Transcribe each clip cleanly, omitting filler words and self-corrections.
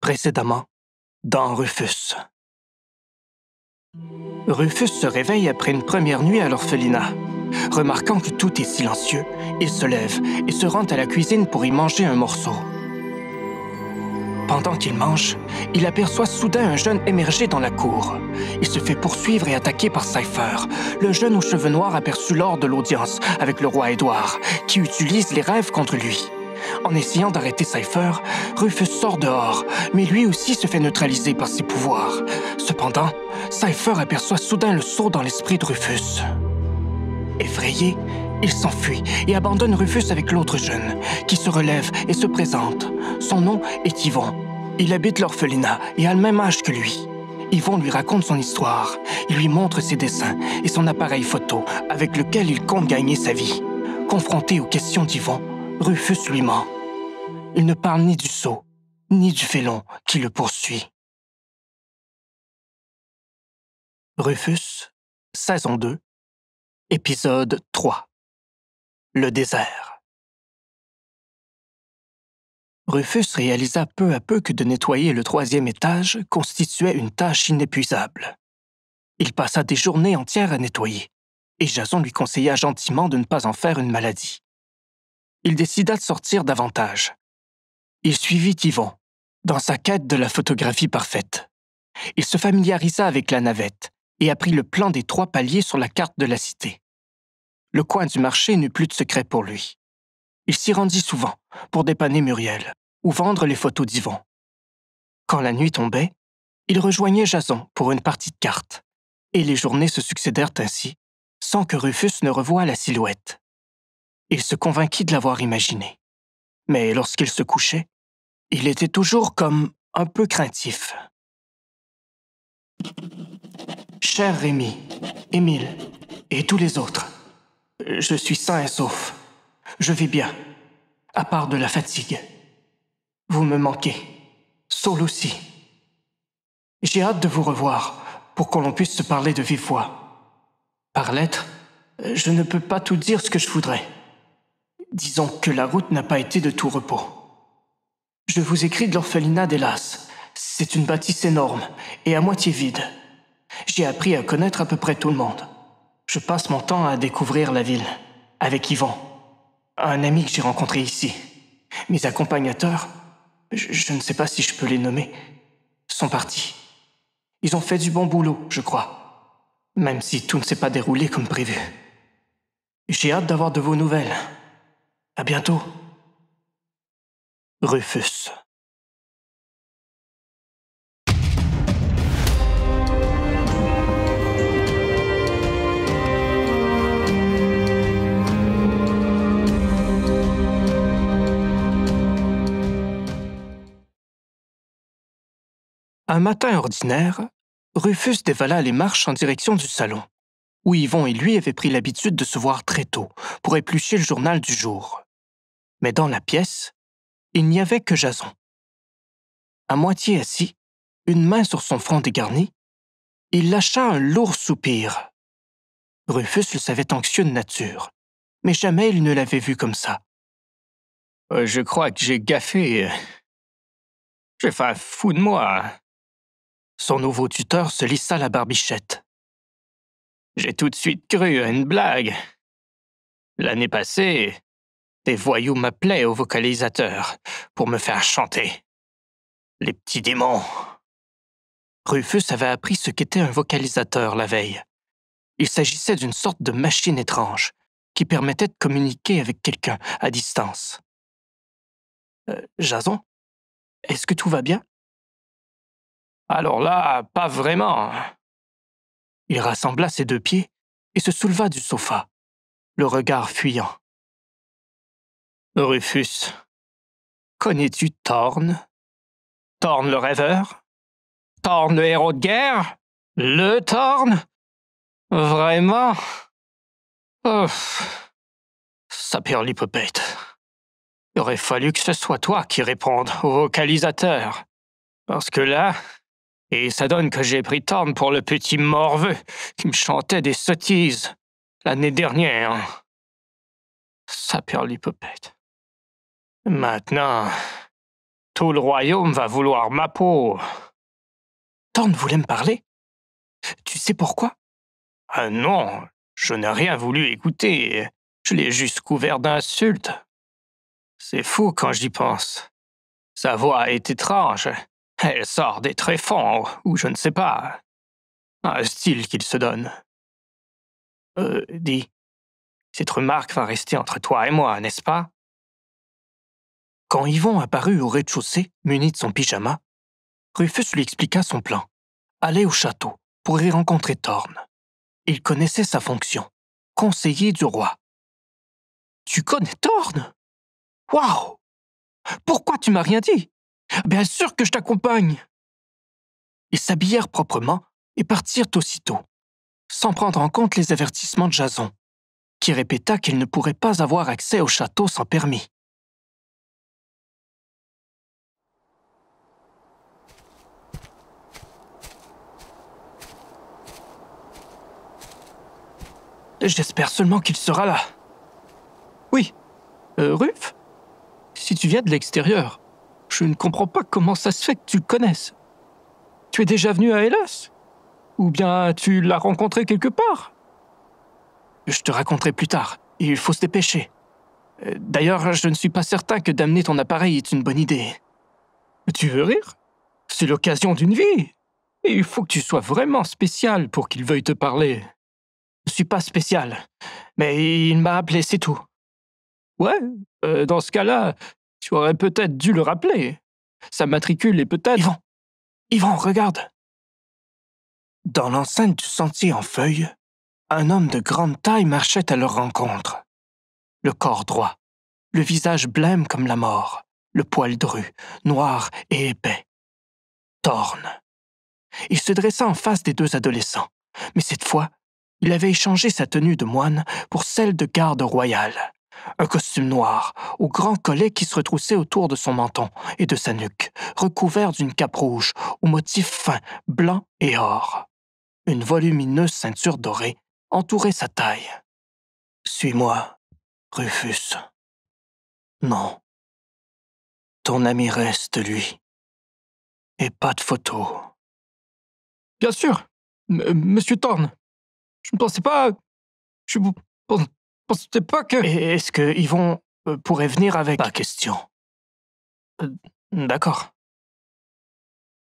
Précédemment, dans Rufus. Rufus se réveille après une première nuit à l'orphelinat. Remarquant que tout est silencieux, il se lève et se rend à la cuisine pour y manger un morceau. Pendant qu'il mange, il aperçoit soudain un jeune émerger dans la cour. Il se fait poursuivre et attaquer par Cypher, le jeune aux cheveux noirs aperçu lors de l'audience avec le roi Édouard, qui utilise les rêves contre lui. En essayant d'arrêter Cypher, Rufus sort dehors, mais lui aussi se fait neutraliser par ses pouvoirs. Cependant, Cypher aperçoit soudain le sceau dans l'esprit de Rufus. Effrayé, il s'enfuit et abandonne Rufus avec l'autre jeune, qui se relève et se présente. Son nom est Yvon. Il habite l'orphelinat et a le même âge que lui. Yvon lui raconte son histoire. Il lui montre ses dessins et son appareil photo avec lequel il compte gagner sa vie. Confronté aux questions d'Yvon, Rufus lui ment. Il ne parle ni du sceau, ni du félon qui le poursuit. Rufus, saison 2, épisode 3. Le désert. Rufus réalisa peu à peu que de nettoyer le 3e étage constituait une tâche inépuisable. Il passa des journées entières à nettoyer, et Jason lui conseilla gentiment de ne pas en faire une maladie. Il décida de sortir davantage. Il suivit Yvon, dans sa quête de la photographie parfaite. Il se familiarisa avec la navette et apprit le plan des 3 paliers sur la carte de la cité. Le coin du marché n'eut plus de secret pour lui. Il s'y rendit souvent pour dépanner Muriel ou vendre les photos d'Yvon. Quand la nuit tombait, il rejoignait Jason pour une partie de cartes, et les journées se succédèrent ainsi, sans que Rufus ne revoie la silhouette. Il se convainquit de l'avoir imaginé. Mais lorsqu'il se couchait, il était toujours comme un peu craintif. Cher Rémi, Émile et tous les autres, je suis sain et sauf. Je vais bien, à part de la fatigue. Vous me manquez. Saul aussi. J'ai hâte de vous revoir pour que l'on puisse se parler de vive voix. Par lettre, je ne peux pas tout dire ce que je voudrais. Disons que la route n'a pas été de tout repos. Je vous écris de l'orphelinat d'Hélas. C'est une bâtisse énorme et à moitié vide. J'ai appris à connaître à peu près tout le monde. Je passe mon temps à découvrir la ville, avec Yvon, un ami que j'ai rencontré ici. Mes accompagnateurs, je ne sais pas si je peux les nommer, sont partis. Ils ont fait du bon boulot, je crois, même si tout ne s'est pas déroulé comme prévu. J'ai hâte d'avoir de vos nouvelles. À bientôt. Rufus. Un matin ordinaire, Rufus dévala les marches en direction du salon, où Yvon et lui avaient pris l'habitude de se voir très tôt pour éplucher le journal du jour. Mais dans la pièce, il n'y avait que Jason. À moitié assis, une main sur son front dégarni, il lâcha un lourd soupir. Rufus le savait anxieux de nature, mais jamais il ne l'avait vu comme ça. Je crois que j'ai gaffé. J'ai fait un fou de moi. Son nouveau tuteur se lissa la barbichette. J'ai tout de suite cru à une blague. L'année passée, des voyous m'appelaient au vocalisateur pour me faire chanter. Les petits démons. Rufus avait appris ce qu'était un vocalisateur la veille. Il s'agissait d'une sorte de machine étrange qui permettait de communiquer avec quelqu'un à distance. Jason, est-ce que tout va bien? Alors là, pas vraiment. Il rassembla ses 2 pieds et se souleva du sofa, le regard fuyant. Rufus, connais-tu Thorn? Thorn le rêveur? Thorn le héros de guerre? Le Thorn? Vraiment? Oh, saperlipopette. Il aurait fallu que ce soit toi qui réponde au vocalisateur. Parce que là, et ça donne que j'ai pris Thorn pour le petit morveux qui me chantait des sottises l'année dernière. Saperlipopette. Maintenant, Tout le royaume va vouloir ma peau. Thorn voulait me parler. Tu sais pourquoi? Ah non, je n'ai rien voulu écouter. Je l'ai juste couvert d'insultes. C'est fou quand j'y pense. Sa voix est étrange. Elle sort des tréfonds, ou je ne sais pas. Un style qu'il se donne. Dis, cette remarque va rester entre toi et moi, n'est-ce pas? Quand Yvon apparut au rez-de-chaussée, muni de son pyjama, Rufus lui expliqua son plan. Aller au château pour y rencontrer Thorn. Il connaissait sa fonction, conseiller du roi. Tu connais Thorn? Waouh! Pourquoi tu m'as rien dit? Bien sûr que je t'accompagne! Ils s'habillèrent proprement et partirent aussitôt, sans prendre en compte les avertissements de Jason, qui répéta qu'il ne pourrait pas avoir accès au château sans permis. J'espère seulement qu'il sera là. Oui, Ruf, si tu viens de l'extérieur, je ne comprends pas comment ça se fait que tu le connaisses. Tu es déjà venu à Hélas? Ou bien tu l'as rencontré quelque part? Je te raconterai plus tard, il faut se dépêcher. D'ailleurs, je ne suis pas certain que d'amener ton appareil est une bonne idée. Tu veux rire? C'est l'occasion d'une vie. Et il faut que tu sois vraiment spécial pour qu'il veuille te parler. Je ne suis pas spécial, mais il m'a appelé, c'est tout. Ouais, dans ce cas-là, tu aurais peut-être dû le rappeler. Sa matricule est peut-être... Yvon, regarde. Dans l'enceinte du sentier en feuilles, un homme de grande taille marchait à leur rencontre. Le corps droit, le visage blême comme la mort, le poil dru, noir et épais. Thorn. Il se dressa en face des deux adolescents, mais cette fois, il avait échangé sa tenue de moine pour celle de garde royale. Un costume noir, au grand collet qui se retroussait autour de son menton et de sa nuque, recouvert d'une cape rouge aux motifs fins, blanc et or. Une volumineuse ceinture dorée entourait sa taille. « Suis-moi, Rufus. »« Non. Ton ami reste, lui. Et pas de photo. »« Bien sûr, Monsieur Thorn. Je ne pensais pas... Je ne pensais pas que... Est-ce que Yvon pourrait venir avec... Pas question. D'accord.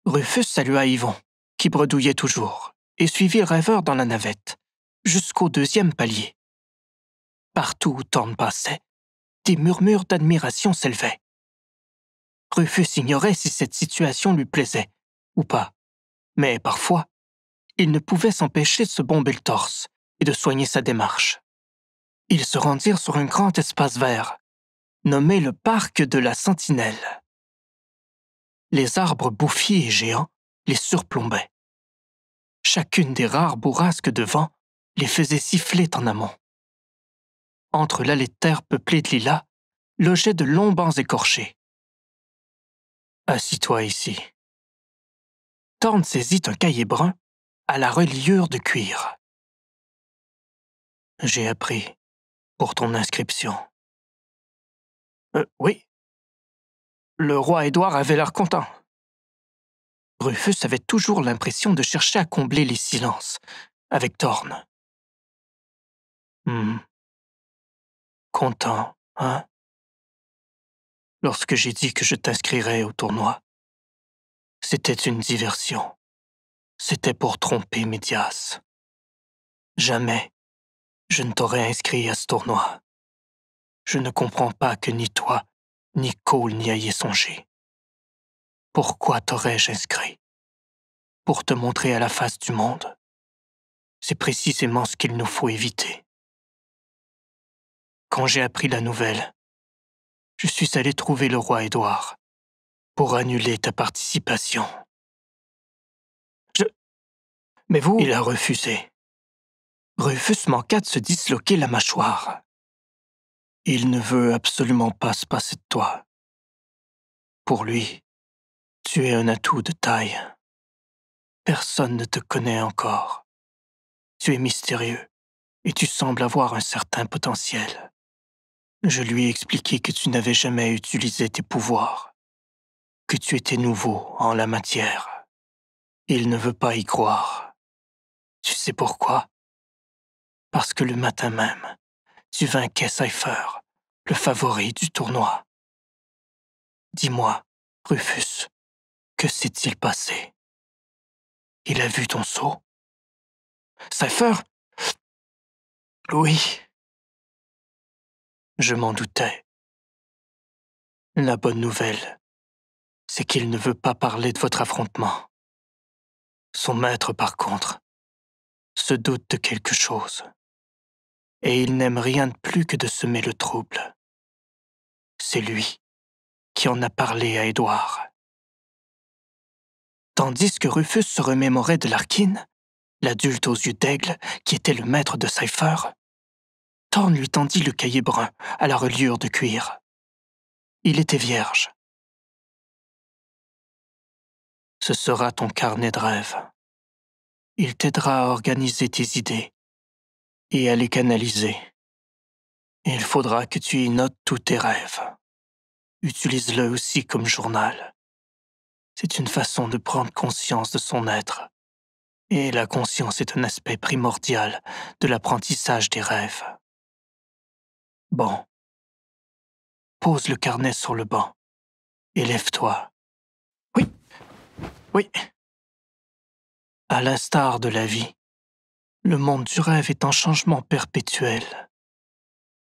Rufus salua Yvon, qui bredouillait toujours, et suivit le rêveur dans la navette, jusqu'au deuxième palier. Partout où Thorn passait, des murmures d'admiration s'élevaient. Rufus ignorait si cette situation lui plaisait ou pas, mais parfois, il ne pouvait s'empêcher de se bomber le torse et de soigner sa démarche. Ils se rendirent sur un grand espace vert, nommé le parc de la Sentinelle. Les arbres bouffiers et géants les surplombaient. Chacune des rares bourrasques de vent les faisait siffler en amont. Entre l'allée de terre peuplée de lilas, logeaient de longs bancs écorchés. « Assis-toi ici. » Thorn saisit un cahier brun à la reliure de cuir. « J'ai appris pour ton inscription. » Oui. Le roi Édouard avait l'air content. Rufus avait toujours l'impression de chercher à combler les silences avec Thorn. Content, hein? Lorsque j'ai dit que je t'inscrirais au tournoi, c'était une diversion. C'était pour tromper Médias. Jamais je ne t'aurais inscrit à ce tournoi. Je ne comprends pas que ni toi, ni Cole n'y ayez songé. Pourquoi t'aurais-je inscrit? Pour te montrer à la face du monde. C'est précisément ce qu'il nous faut éviter. Quand j'ai appris la nouvelle, je suis allé trouver le roi Édouard pour annuler ta participation. Mais vous... Il a refusé. Rufus manqua de se disloquer la mâchoire. Il ne veut absolument pas se passer de toi. Pour lui, tu es un atout de taille. Personne ne te connaît encore. Tu es mystérieux et tu sembles avoir un certain potentiel. Je lui ai expliqué que tu n'avais jamais utilisé tes pouvoirs. que tu étais nouveau en la matière. Il ne veut pas y croire. Tu sais pourquoi? Parce que le matin même, tu vainquais Cypher, le favori du tournoi. Dis-moi, Rufus, que s'est-il passé? Il a vu ton saut? Cypher? Oui. Je m'en doutais. La bonne nouvelle, c'est qu'il ne veut pas parler de votre affrontement. Son maître, par contre, se doute de quelque chose. Et il n'aime rien de plus que de semer le trouble. C'est lui qui en a parlé à Édouard. Tandis que Rufus se remémorait de Larkin, l'adulte aux yeux d'aigle qui était le maître de Cypher, Thorn lui tendit le cahier brun à la reliure de cuir. Il était vierge. Ce sera ton carnet de rêves. Il t'aidera à organiser tes idées et à les canaliser. Il faudra que tu y notes tous tes rêves. Utilise-le aussi comme journal. C'est une façon de prendre conscience de son être. Et la conscience est un aspect primordial de l'apprentissage des rêves. Bon. Pose le carnet sur le banc et lève-toi. Oui. Oui. À l'instar de la vie, le monde du rêve est en changement perpétuel.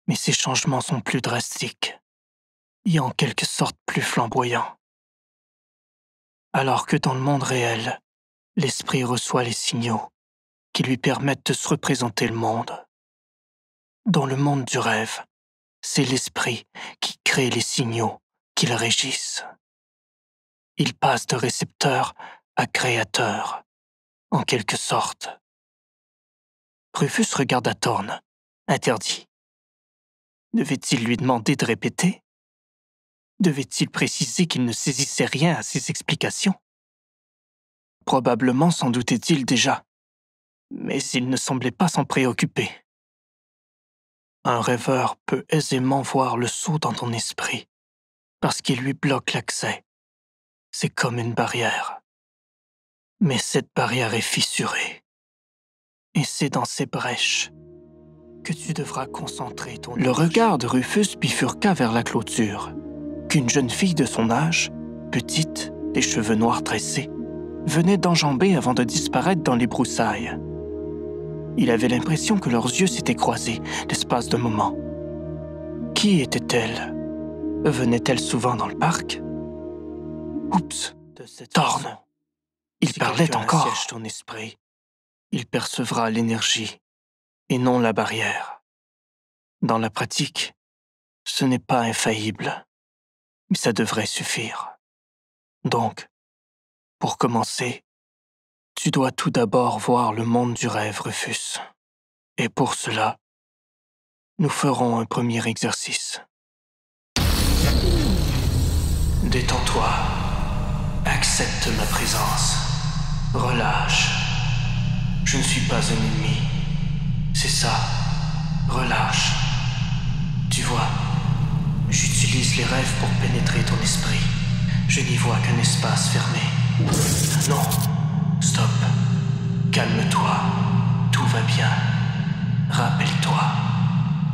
Mais ces changements sont plus drastiques et en quelque sorte plus flamboyants. Alors que dans le monde réel, l'esprit reçoit les signaux qui lui permettent de se représenter le monde. Dans le monde du rêve, c'est l'esprit qui crée les signaux qui le régissent. Il passe de récepteur à créateur, en quelque sorte. Rufus regarda Thorn, interdit. Devait-il lui demander de répéter? Devait-il préciser qu'il ne saisissait rien à ses explications? Probablement s'en doutait-il déjà, mais il ne semblait pas s'en préoccuper. Un rêveur peut aisément voir le sceau dans ton esprit, parce qu'il lui bloque l'accès. C'est comme une barrière. Mais cette barrière est fissurée. Et c'est dans ces brèches que tu devras concentrer ton... Le regard de Rufus bifurqua vers la clôture, qu'une jeune fille de son âge, petite, les cheveux noirs tressés, venait d'enjamber avant de disparaître dans les broussailles. Il avait l'impression que leurs yeux s'étaient croisés l'espace d'un moment. Qui était-elle? Venait-elle souvent dans le parc? Oups, Thorn. Il parlait encore. Ton esprit, il percevra l'énergie et non la barrière. Dans la pratique, ce n'est pas infaillible, mais ça devrait suffire. Donc, pour commencer, tu dois tout d'abord voir le monde du rêve, Rufus. Et pour cela, nous ferons un premier exercice. Détends-toi. Accepte ma présence. Relâche. Je ne suis pas un ennemi. C'est ça. Relâche. Tu vois, j'utilise les rêves pour pénétrer ton esprit. Je n'y vois qu'un espace fermé. Non. Stop. Calme-toi. Tout va bien. Rappelle-toi.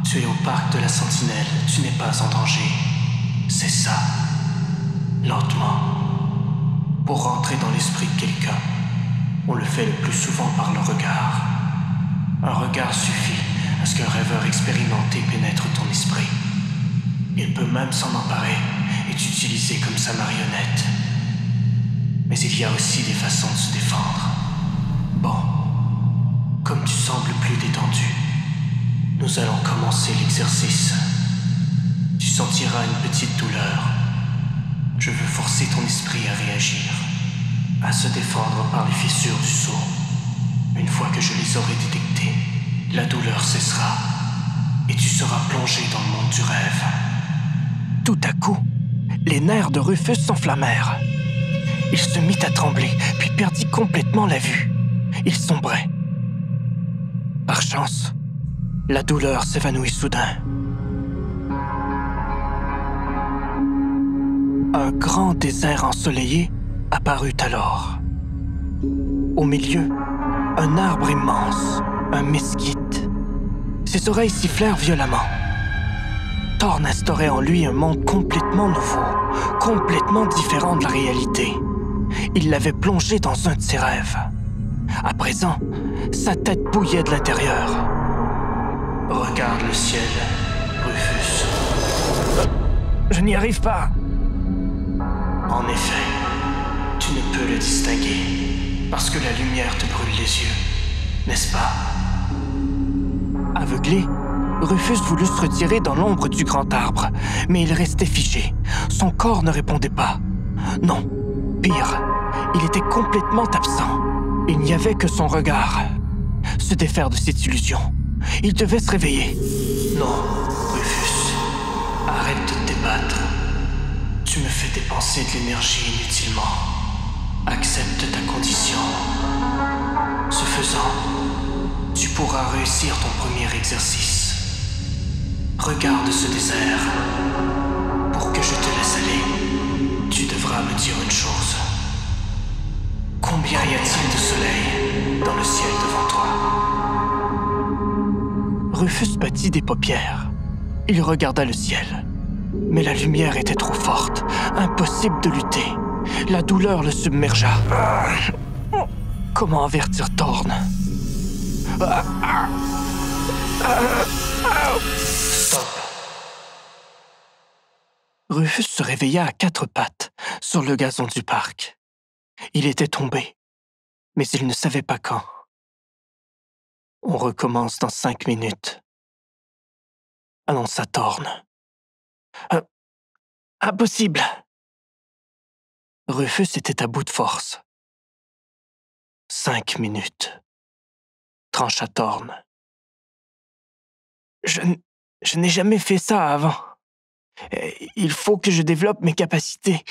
Tu es au parc de la Sentinelle. Tu n'es pas en danger. C'est ça. Lentement. Pour rentrer dans l'esprit de quelqu'un, on le fait le plus souvent par le regard. Un regard suffit à ce qu'un rêveur expérimenté pénètre ton esprit. Il peut même s'en emparer et t'utiliser comme sa marionnette. Mais il y a aussi des façons de se défendre. Bon, comme tu sembles plus détendu, nous allons commencer l'exercice. Tu sentiras une petite douleur. Je veux forcer ton esprit à réagir, à se défendre par les fissures du sceau. Une fois que je les aurai détectées, la douleur cessera et tu seras plongé dans le monde du rêve. Tout à coup, les nerfs de Rufus s'enflammèrent. Il se mit à trembler, puis perdit complètement la vue. Il sombrait. Par chance, la douleur s'évanouit soudain. Un grand désert ensoleillé apparut alors. Au milieu, un arbre immense, un mesquite. Ses oreilles sifflèrent violemment. Thorn instaurait en lui un monde complètement nouveau, complètement différent de la réalité. Il l'avait plongé dans un de ses rêves. À présent, sa tête bouillait de l'intérieur. Regarde le ciel, Rufus. Je n'y arrive pas. En effet, tu ne peux le distinguer, parce que la lumière te brûle les yeux, n'est-ce pas? Aveuglé, Rufus voulut se retirer dans l'ombre du grand arbre, mais il restait figé. Son corps ne répondait pas. Non, pire, il était complètement absent. Il n'y avait que son regard. Se défaire de cette illusion. Il devait se réveiller. Non, Rufus, arrête de te débattre. Tu me fais dépenser de l'énergie inutilement. Accepte ta condition. Ce faisant, tu pourras réussir ton premier exercice. Regarde ce désert. Pour que je te laisse aller, tu devras me dire une chose. Combien y a-t-il de soleil dans le ciel devant toi? Rufus battit des paupières. Il regarda le ciel. Mais la lumière était trop forte. Impossible de lutter. La douleur le submergea. Comment avertir Thorn? Stop. Rufus se réveilla à quatre pattes sur le gazon du parc. Il était tombé, mais il ne savait pas quand. On recommence dans 5 minutes, annonça Thorn. Impossible! Rufus était à bout de force. 5 minutes, trancha Thorn. Je n'ai jamais fait ça avant. Il faut que je développe mes capacités.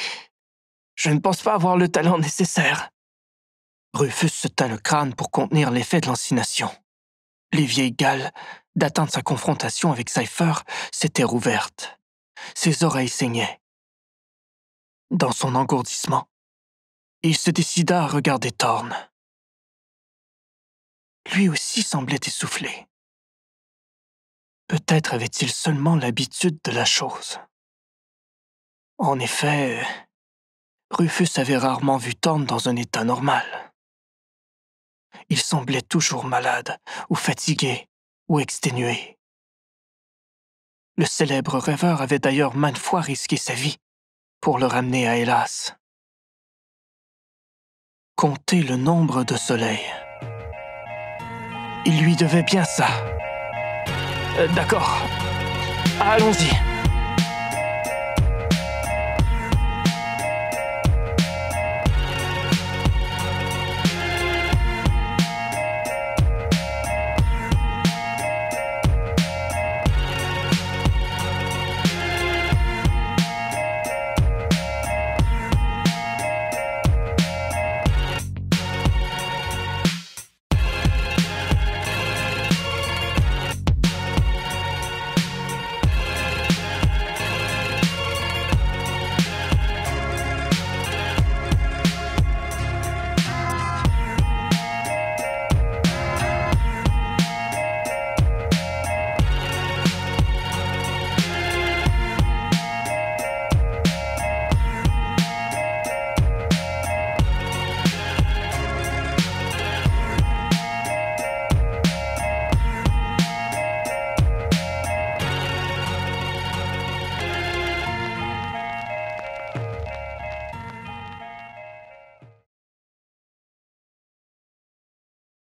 Je ne pense pas avoir le talent nécessaire. Rufus se tint le crâne pour contenir l'effet de l'hallucination. Les vieilles gales, datant de sa confrontation avec Cypher, s'étaient rouvertes. Ses oreilles saignaient. Dans son engourdissement, il se décida à regarder Thorn. Lui aussi semblait essoufflé. Peut-être avait-il seulement l'habitude de la chose. En effet, Rufus avait rarement vu Thorn dans un état normal. Il semblait toujours malade, ou fatigué, ou exténué. Le célèbre rêveur avait d'ailleurs maintes fois risqué sa vie pour le ramener à Hélas. Compter le nombre de soleils. Il lui devait bien ça. D'accord. Allons-y.